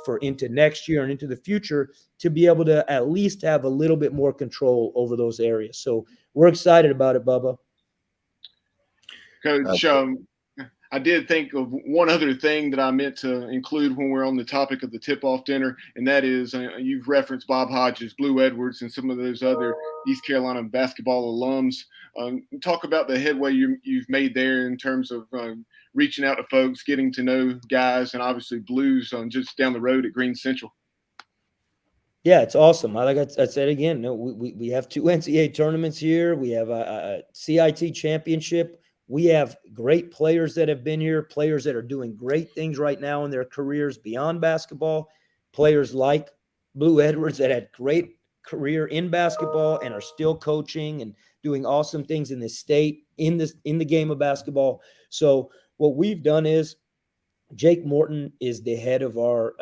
for into next year and into the future to be able to at least have a little bit more control over those areas. So we're excited about it, Bubba.
Coach, I did think of one other thing that I meant to include when we're on the topic of the tip-off dinner, and that is you've referenced Bob Hodges, Blue Edwards, and some of those other East Carolina basketball alums. Talk about the headway you've made there in terms of reaching out to folks, getting to know guys, and obviously Blues just down the road at Green Central.
Yeah, it's awesome. Like I said again, no, we have 2 NCAA tournaments here. We have a CIT championship. We have great players that have been here, players that are doing great things right now in their careers beyond basketball, players like Blue Edwards that had great career in basketball and are still coaching and doing awesome things in the state, in the game of basketball. So what we've done is Jake Morton is the head of our,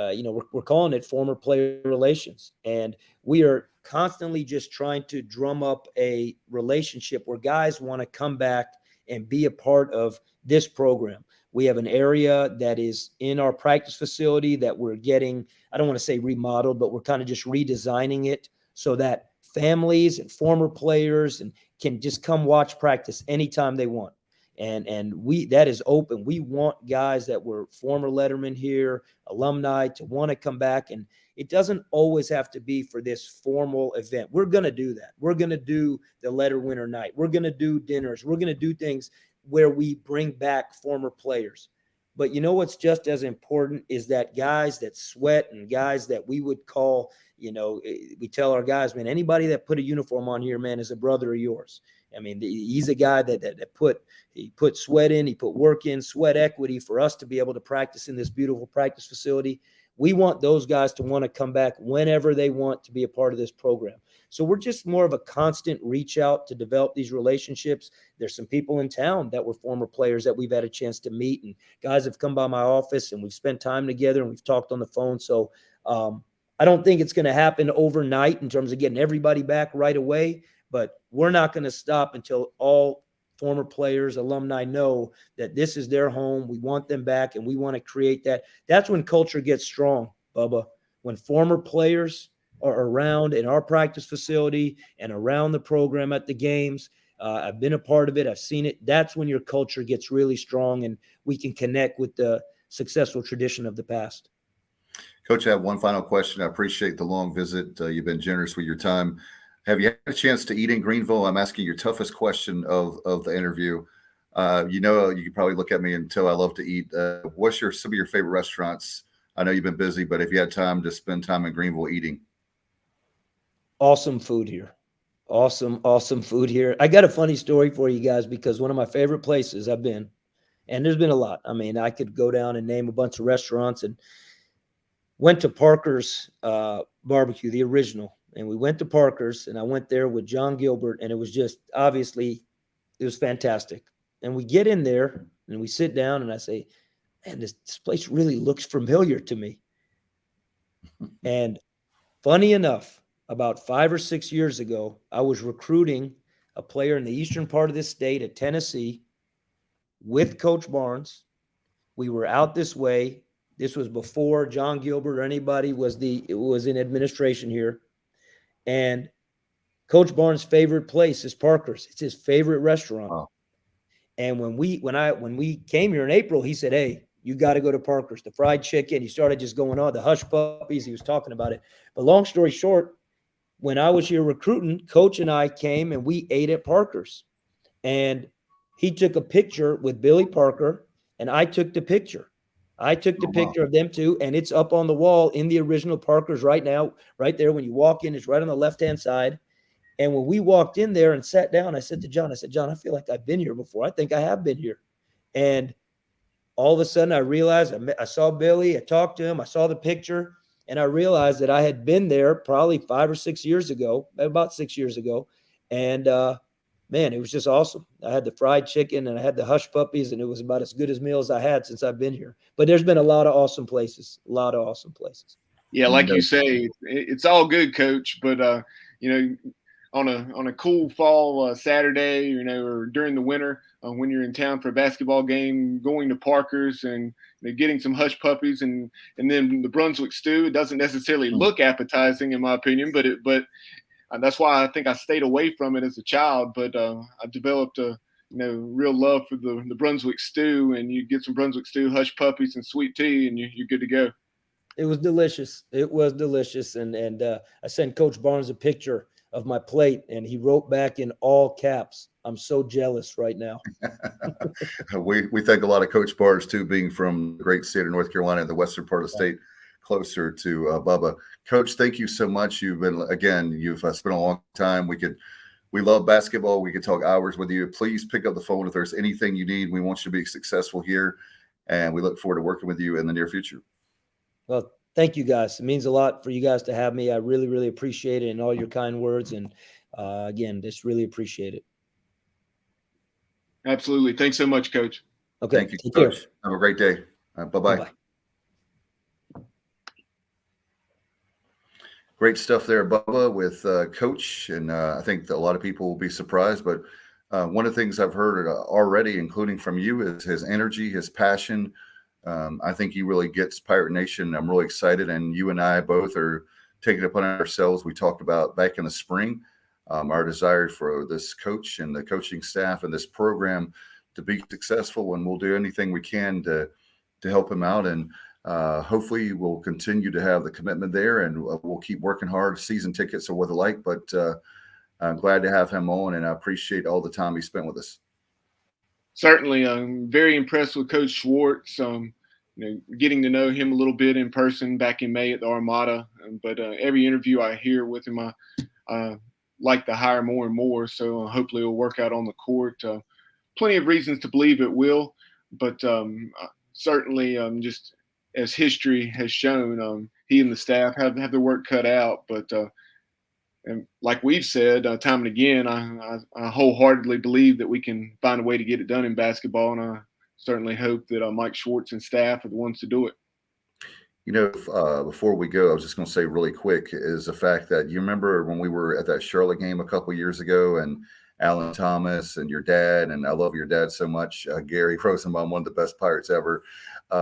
we're calling it former player relations. And we are constantly just trying to drum up a relationship where guys want to come back and be a part of this program. We have an area that is in our practice facility that we're getting, I don't want to say remodeled, but we're kind of just redesigning it so that families and former players can just come watch practice anytime they want. And that is open. We want guys that were former lettermen here, alumni, to want to come back. And it doesn't always have to be for this formal event. We're going to do that. We're going to do the letter winner night. We're going to do dinners. We're going to do things where we bring back former players. But you know what's just as important is that guys that sweat and guys that we would call, we tell our guys, man, anybody that put a uniform on here, man, is a brother of yours. I mean, he's a guy that put sweat in, he put work in, sweat equity for us to be able to practice in this beautiful practice facility. We want those guys to want to come back whenever they want to be a part of this program. So we're just more of a constant reach out to develop these relationships. There's some people in town that were former players that we've had a chance to meet, and guys have come by my office and we've spent time together and we've talked on the phone. So I don't think it's going to happen overnight in terms of getting everybody back right away, but we're not going to stop until all former players, alumni know that this is their home. We want them back, and we want to create that. That's when culture gets strong, Bubba. When former players are around in our practice facility and around the program at the games, I've been a part of it. I've seen it. That's when your culture gets really strong, and we can connect with the successful tradition of the past.
Coach, I have one final question. I appreciate the long visit. You've been generous with your time. Have you had a chance to eat in Greenville? I'm asking your toughest question of the interview. You can probably look at me and tell I love to eat. What's some of your favorite restaurants? I know you've been busy, but if you had time to spend time in Greenville eating.
Awesome food here. Awesome food here. I got a funny story for you guys because one of my favorite places I've been, and there's been a lot. I mean, I could go down and name a bunch of restaurants, and went to Parker's Barbecue, the original. And we went to Parker's, and I went there with John Gilbert, and it was just, obviously, it was fantastic. And we get in there, and we sit down, and I say, man, this place really looks familiar to me. And funny enough, about 5 or 6 years ago, I was recruiting a player in the eastern part of this state at Tennessee with Coach Barnes. We were out this way. This was before John Gilbert or anybody was in administration here. And Coach Barnes' favorite place is Parker's. It's his favorite restaurant. Wow. And when we came here in April, he said, hey, you got to go to Parker's. The fried chicken. He started just going on the hush puppies. He was talking about it. But long story short, when I was here recruiting, Coach and I came and we ate at Parker's. And he took a picture with Billy Parker, and I took the picture. I took the
Oh, wow.
picture of them two, and it's up on the wall in the original Parker's right now, right there. When you walk in, it's right on the left-hand side. And when we walked in there and sat down, I said to John, John, I feel like I've been here before. I think I have been here. And all of a sudden I realized I saw Billy, I talked to him, I saw the picture, and I realized that I had been there probably 5 or 6 years ago, about 6 years ago. And, man, it was just awesome. I had the fried chicken and I had the hush puppies, and it was about as good as meals I had since I've been here. But there's been a lot of awesome places, a lot of awesome places.
Yeah, like you say, it's all good, Coach. But you know, on a cool fall Saturday, you know, or during the winter when you're in town for a basketball game, going to Parker's and getting some hush puppies and then the Brunswick stew. It doesn't necessarily look appetizing, in my opinion, but that's why I think I stayed away from it as a child. But I developed a real love for the Brunswick stew, and you get some Brunswick stew, hush puppies, and sweet tea, and you're good to go.
It was delicious. It was delicious. And I sent Coach Barnes a picture of my plate, and he wrote back in all caps, "I'm so jealous right now."
We thank a lot of Coach Barnes too, being from the great state of North Carolina, the western part of the state, closer to Bubba. Coach, thank you so much. You've spent a long time. We love basketball. We could talk hours with you. Please pick up the phone if there's anything you need. We want you to be successful here, and we look forward to working with you in the near future.
Well, thank you guys. It means a lot for you guys to have me. I really, really appreciate it, and all your kind words. And again, just really appreciate it.
Absolutely. Thanks so much, Coach.
Okay.
Thank you, Coach. Care. Have a great day. Bye-bye.
Bye-bye.
Great stuff there, Bubba, with Coach. And I think that a lot of people will be surprised. But one of the things I've heard already, including from you, is his energy, his passion. I think he really gets Pirate Nation. I'm really excited. And you and I both are taking it upon ourselves. We talked about back in the spring, our desire for this coach and the coaching staff and this program to be successful. And we'll do anything we can to help him out. And hopefully we'll continue to have the commitment there, and we'll keep working hard. Season tickets or what the like, but I'm glad to have him on, and I appreciate all the time he spent with us.
Certainly, I'm very impressed with Coach Schwartz. Getting to know him a little bit in person back in May at the Armada, but every interview I hear with him, I like to hire more and more. So hopefully it'll work out on the court. Plenty of reasons to believe it will, but certainly just as history has shown, he and the staff have their work cut out. But and like we've said time and again, I wholeheartely believe that we can find a way to get it done in basketball, and I certainly hope that Mike Schwartz and staff are the ones to do it.
Before we go, I was just going to say really quick is the fact that you remember when we were at that Charlotte game a couple of years ago, and Alan Thomas and your dad, and I love your dad so much, Gary Rosenbaum, one of the best Pirates ever,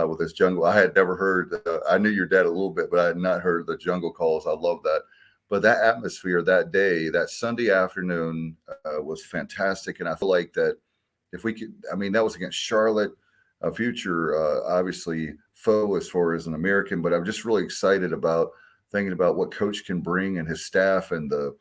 with his jungle. I had never heard, I knew your dad a little bit, but I had not heard the jungle calls. I love that. But that atmosphere that day, that Sunday afternoon was fantastic. And I feel like that if we could, that was against Charlotte, a future, obviously, foe as far as an American. But I'm just really excited about thinking about what Coach can bring and his staff and the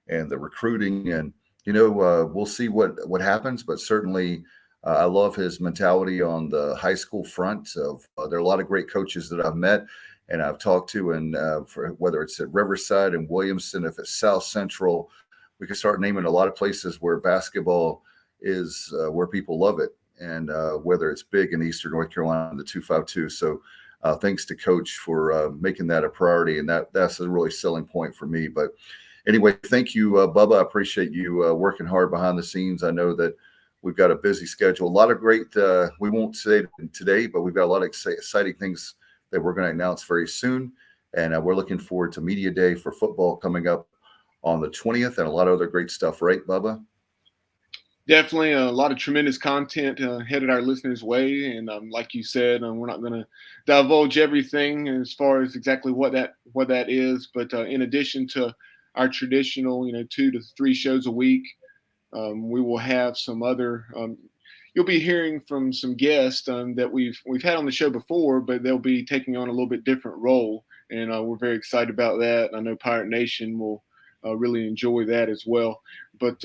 recruiting. And, we'll see what happens. But certainly, I love his mentality on the high school front. There are a lot of great coaches that I've met and I've talked to, and for whether it's at Riverside and Williamston, if it's South Central, we can start naming a lot of places where basketball is where people love it, and whether it's big in Eastern North Carolina, the 252. So thanks to Coach for making that a priority, and that's a really selling point for me. But anyway, thank you, Bubba. I appreciate you working hard behind the scenes. I know that we've got a busy schedule, a lot of great, we won't say it today, but we've got a lot of exciting things that we're going to announce very soon. And we're looking forward to Media Day for football coming up on the 20th, and a lot of other great stuff, right, Bubba?
Definitely a lot of tremendous content headed our listeners' way. And like you said, we're not going to divulge everything as far as exactly what that is. But in addition to our traditional, 2 to 3 shows a week, we will have some other you'll be hearing from some guests that we've had on the show before, but they'll be taking on a little bit different role. And we're very excited about that. I know Pirate Nation will really enjoy that as well. But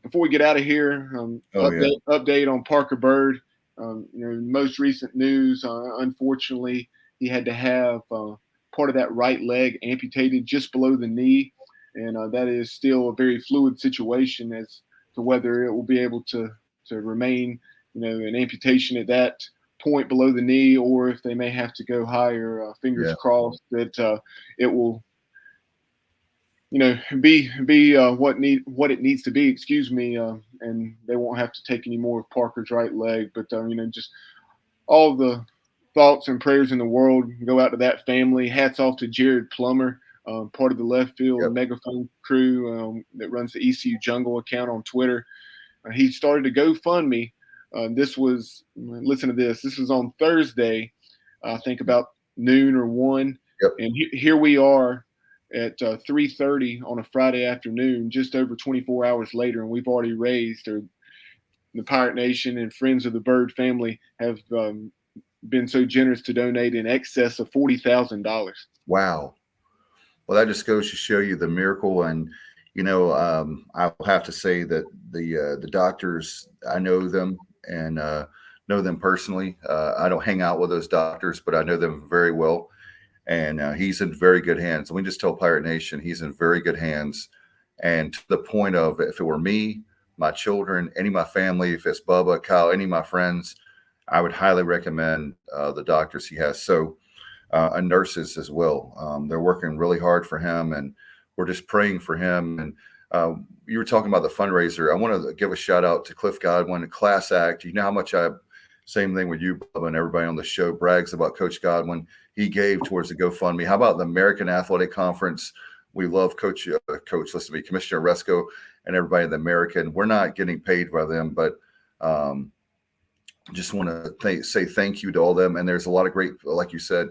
before we get out of here, update on Parker Bird. Most recent news, unfortunately, he had to have part of that right leg amputated just below the knee. And that is still a very fluid situation as to whether it will be able to remain, an amputation at that point below the knee, or if they may have to go higher. Fingers crossed that it will, be what it needs to be. Excuse me, and they won't have to take any more of Parker's right leg. But just all the thoughts and prayers in the world go out to that family. Hats off to Jared Plummer, part of the left field megaphone crew that runs the ECU Jungle account on Twitter. He started a GoFundMe. Listen to this. This was on Thursday, I think about noon or 1. And here we are at 3:30 on a Friday afternoon, just over 24 hours later, and we've already raised, or the Pirate Nation and Friends of the Bird family have been so generous to donate in excess of $40,000.
Wow. Well, that just goes to show you the miracle. And, I'll have to say that the doctors, I know them and know them personally. I don't hang out with those doctors, but I know them very well. And he's in very good hands. And we just tell Pirate Nation he's in very good hands. And to the point of, if it were me, my children, any of my family, if it's Bubba, Kyle, any of my friends, I would highly recommend the doctors he has. So, and nurses as well. They're working really hard for him, and we're just praying for him. And you were talking about the fundraiser. I want to give a shout out to Cliff Godwin, Class Act. You know how much same thing with you, Bubba, and everybody on the show brags about Coach Godwin. He gave towards the GoFundMe. How about the American Athletic Conference? We love Commissioner Resco and everybody in the American. We're not getting paid by them, but just want to say thank you to all of them. And there's a lot of great, like you said,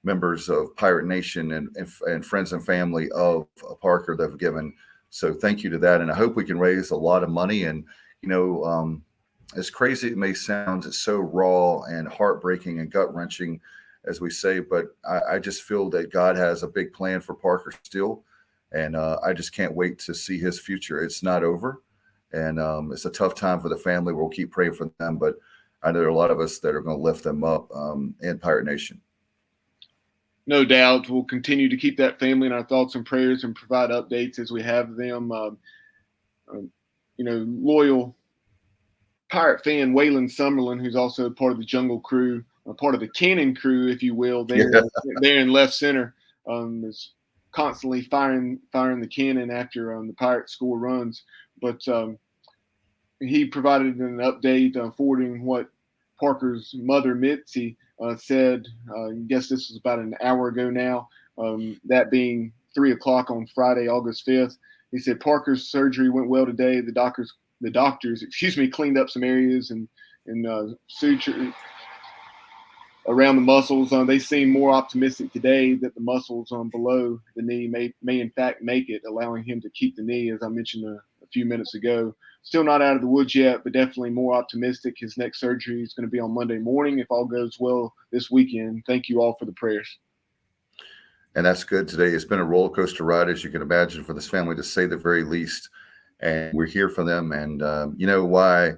members of Pirate Nation and friends and family of Parker that have given. So thank you to that. And I hope we can raise a lot of money. And, as crazy it may sound, it's so raw and heartbreaking and gut-wrenching, as we say, but I just feel that God has a big plan for Parker still. And I just can't wait to see his future. It's not over. And it's a tough time for the family. We'll keep praying for them. But I know there are a lot of us that are going to lift them up in Pirate Nation.
No doubt. We'll continue to keep that family in our thoughts and prayers and provide updates as we have them. Loyal Pirate fan Waylon Summerlin, who's also part of the Jungle crew, part of the Cannon crew, if you will, there in left center, is constantly firing the cannon after the Pirates score runs. But he provided an update forwarding what Parker's mother, Mitzi, said. I guess this was about an hour ago now, that being 3:00 on Friday, August 5th. He said Parker's surgery went well today. The doctors, cleaned up some areas and suture around the muscles. They seem more optimistic today that the muscles below the knee may in fact make it, allowing him to keep the knee, as I mentioned a few minutes ago. Still not out of the woods yet, but definitely more optimistic. His next surgery is going to be on Monday morning if all goes well this weekend. Thank you all for the prayers.
And that's good today. It's been a roller coaster ride, as you can imagine, for this family, to say the very least. And we're here for them. And you know why,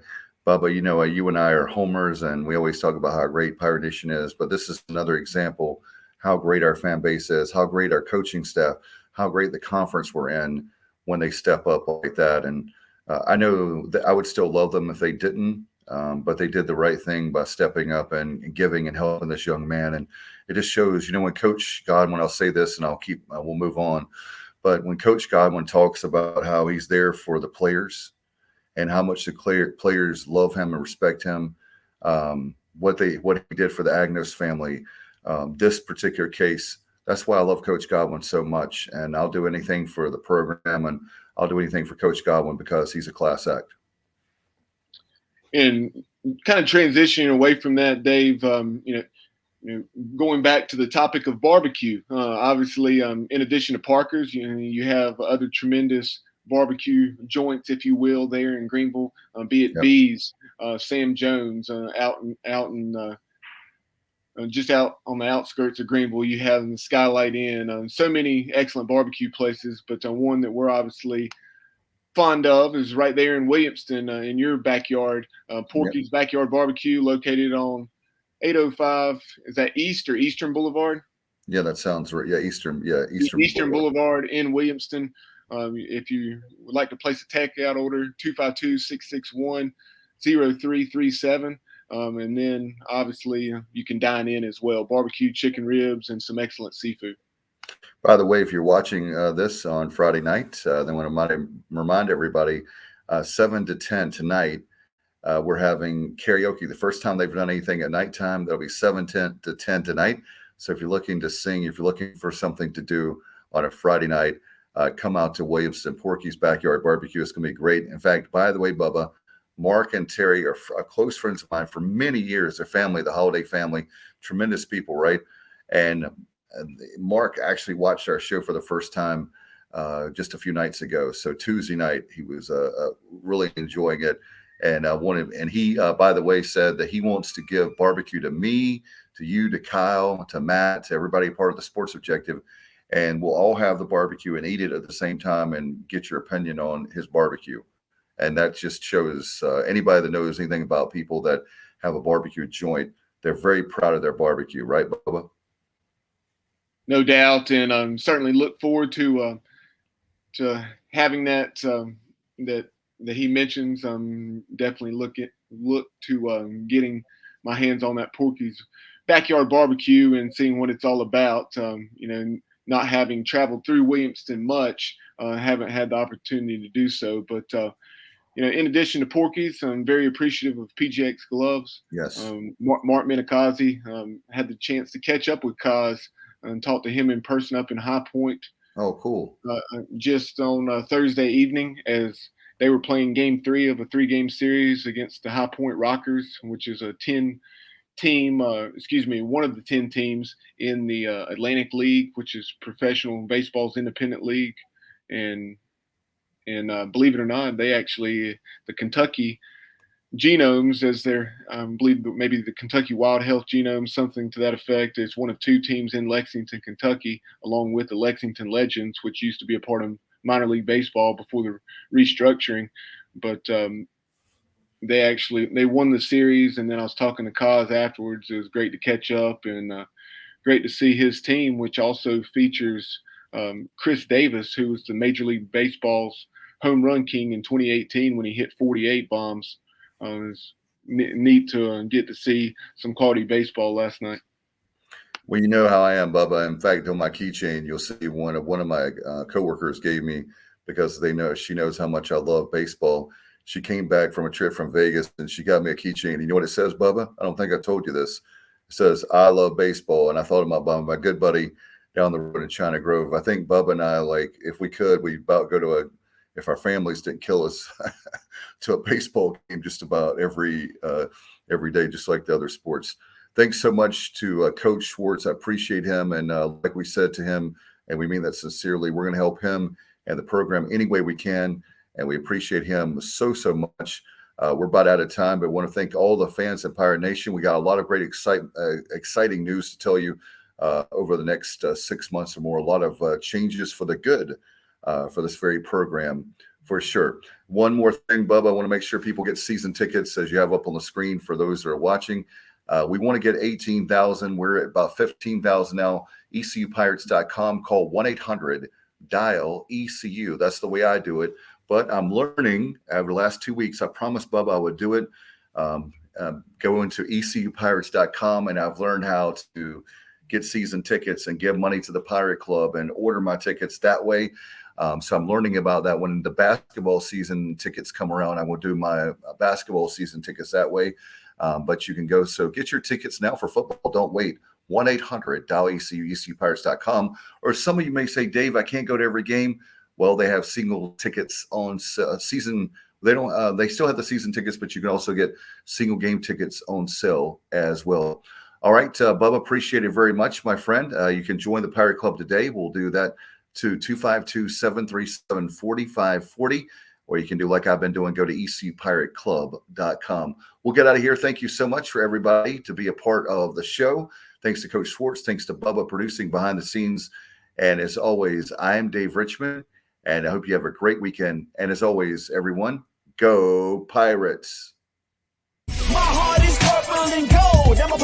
Bubba, you and I are homers, and we always talk about how great Pirate Nation is. But this is another example how great our fan base is, how great our coaching staff, how great the conference we're in when they step up like that. And I know that I would still love them if they didn't, but they did the right thing by stepping up and giving and helping this young man. And it just shows, when Coach Godwin, I'll say this and we'll move on. But when Coach Godwin talks about how he's there for the players and how much the players love him and respect him, what he did for the Agnos family, this particular case, that's why I love Coach Godwin so much. And I'll do anything for the program, and I'll do anything for Coach Godwin because he's a class act.
And kind of transitioning away from that, Dave, going back to the topic of barbecue, obviously, in addition to Parker's, you have other tremendous barbecue joints, if you will, there in Greenville, be it Bees, Sam Jones, out in just out on the outskirts of Greenville, you have the Skylight Inn. So many excellent barbecue places, but one that we're obviously fond of is right there in Williamston, in your backyard. Porky's Backyard Barbecue, located on 805. Is that East or Eastern Boulevard?
Yeah, that sounds right. Yeah, Eastern
Boulevard in Williamston. If you would like to place a takeout order, 252-661-0337. And then obviously you can dine in as well. Barbecue chicken ribs and some excellent seafood.
By the way, if you're watching this on Friday night, then I want to remind everybody, 7 to 10 tonight, we're having karaoke. The first time they've done anything at nighttime, that'll be 7 to 10 tonight. So if you're looking to sing, if you're looking for something to do on a Friday night, come out to Williamston, Porky's Backyard Barbecue. It's going to be great. In fact, by the way, Bubba, Mark and Terry are close friends of mine for many years. Their family, the Holiday family, tremendous people, right? And Mark actually watched our show for the first time just a few nights ago. So Tuesday night, he was really enjoying it, and he, by the way, said that he wants to give barbecue to me, to you, to Kyle, to Matt, to everybody part of the Sports Objective, and we'll all have the barbecue and eat it at the same time and get your opinion on his barbecue. And that just shows anybody that knows anything about people that have a barbecue joint, they're very proud of their barbecue, right, Bubba?
No doubt, and certainly look forward to having that that he mentions. Definitely look to getting my hands on that Porky's Backyard Barbecue and seeing what it's all about. Not having traveled through Williamston much, haven't had the opportunity to do so, but. In addition to Porky's, I'm very appreciative of PGX Gloves.
Yes.
Mark Minikazi, had the chance to catch up with Kaz and talk to him in person up in High Point.
Oh, cool.
Just on Thursday evening as they were playing game 3 of a 3-game series against the High Point Rockers, which is one of the 10 teams in the Atlantic League, which is professional baseball's independent league. And believe it or not, they actually, the Kentucky Genomes, as their, I believe maybe the Kentucky Wild Health Genomes, something to that effect, is one of 2 teams in Lexington, Kentucky, along with the Lexington Legends, which used to be a part of minor league baseball before the restructuring. But they won the series, and then I was talking to Kaz afterwards. It was great to catch up and great to see his team, which also features Chris Davis, who was the Major League Baseball's home run king in 2018 when he hit 48 bombs. It was neat to get to see some quality baseball last night.
Well, you know how I am, Bubba. In fact, on my keychain, you'll see one of my coworkers gave me, because she knows how much I love baseball. She came back from a trip from Vegas and she got me a keychain. You know what it says, Bubba? I don't think I told you this. It says, "I love baseball." And I thought about my good buddy down the road in China Grove. I think Bubba and I, like, if we could, we'd about go to if our families didn't kill us, to a baseball game just about every day, just like the other sports. Thanks so much to Coach Schwartz. I appreciate him. And like we said to him, and we mean that sincerely, we're going to help him and the program any way we can. And we appreciate him so much. We're about out of time, but I want to thank all the fans at Pirate Nation. We got a lot of great, exciting news to tell you over the next 6 months or more. A lot of changes for the good for this very program, for sure. One more thing, Bubba, I want to make sure people get season tickets, as you have up on the screen for those that are watching. We want to get 18,000. We're at about 15,000 now. ECUPirates.com. Call 1-800-DIAL-ECU. That's the way I do it. But I'm learning over the last 2 weeks. I promised Bubba I would do it. Go into ECUPirates.com, and I've learned how to get season tickets and give money to the Pirate Club and order my tickets that way. So I'm learning about that. When the basketball season tickets come around, I will do my basketball season tickets that way. But you can go. So get your tickets now for football. Don't wait. 1-800-DIAL-ECU, ECUPirates.com. Or some of you may say, "Dave, I can't go to every game." Well, they have single tickets on season. They don't. They still have the season tickets, but you can also get single game tickets on sale as well. All right, Bubba, appreciate it very much, my friend. You can join the Pirate Club today. We'll do that to 252-737-4540. or you can do like I've been doing, go to ecupirateclub.com. We'll get out of here. Thank you so much for everybody to be a part of the show. Thanks to Coach Schwartz. Thanks to Bubba producing behind the scenes. And as always, I am Dave Richmond, and I hope you have a great weekend. And as always, everyone, go Pirates.
My heart is purple and gold. I'm a